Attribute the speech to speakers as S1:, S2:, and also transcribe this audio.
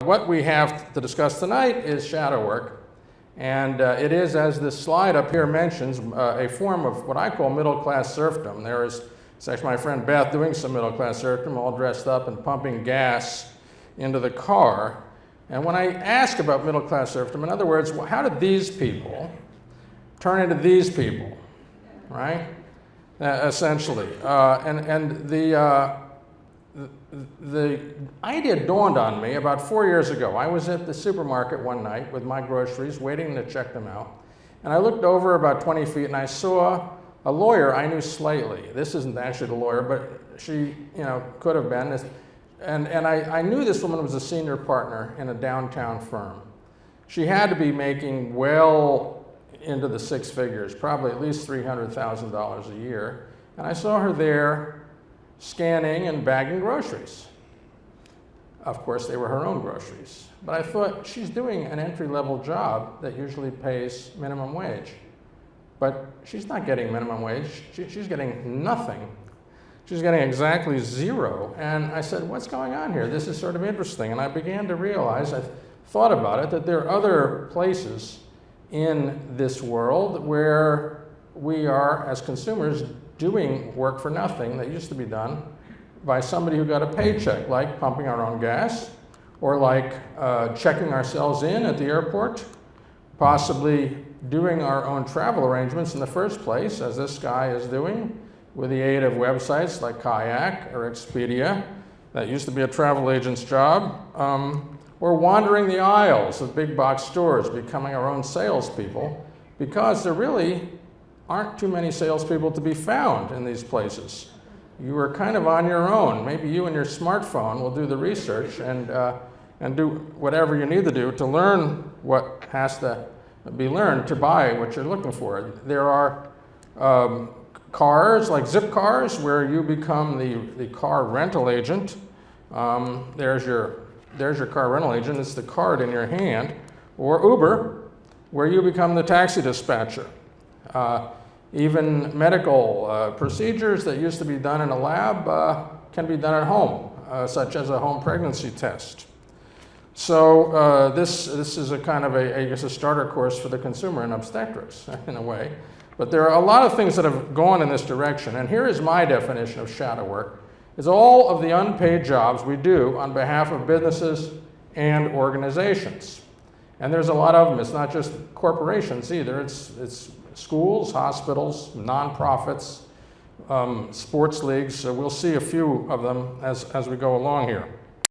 S1: What we have to discuss tonight is shadow work, and it is, as this slide up here mentions, a form of what I call middle-class serfdom. It's actually my friend Beth doing some middle-class serfdom, all dressed up and pumping gas into the car. And when I ask about middle-class serfdom, in other words, how did these people turn into these people, right? Essentially. The idea dawned on me about 4 years ago. I was at the supermarket one night with my groceries, waiting to check them out. And I looked over about 20 feet and I saw a lawyer I knew slightly. This isn't actually the lawyer, but she, could have been. And I knew this woman was a senior partner in a downtown firm. She had to be making well into the six figures, probably at least $300,000 a year. And I saw her there scanning and bagging groceries. Of course, they were her own groceries. But I thought, she's doing an entry-level job that usually pays minimum wage. But she's not getting minimum wage. She's getting nothing. She's getting exactly zero. And I said, what's going on here? This is sort of interesting. And I began to realize, I thought about it, that there are other places in this world where we are, as consumers, doing work for nothing that used to be done by somebody who got a paycheck, like pumping our own gas, or like checking ourselves in at the airport, possibly doing our own travel arrangements in the first place, as this guy is doing, with the aid of websites like Kayak or Expedia. That used to be a travel agent's job. Or wandering the aisles of big box stores, becoming our own salespeople, because there really aren't too many salespeople to be found in these places. You are kind of on your own. Maybe you and your smartphone will do the research and do whatever you need to do to learn what has to be learned to buy what you're looking for. There are cars, like zip cars, where you become the car rental agent. There's your car rental agent. It's the card in your hand. Or Uber, where you become the taxi dispatcher. Even medical procedures that used to be done in a lab can be done at home, such as a home pregnancy test. So this is a kind of a starter course for the consumer in obstetrics, in a way. But there are a lot of things that have gone in this direction. And here is my definition of shadow work. It's all of the unpaid jobs we do on behalf of businesses and organizations. And there's a lot of them. It's not just corporations either. It's schools, hospitals, nonprofits, sports leagues. So we'll see a few of them as we go along here.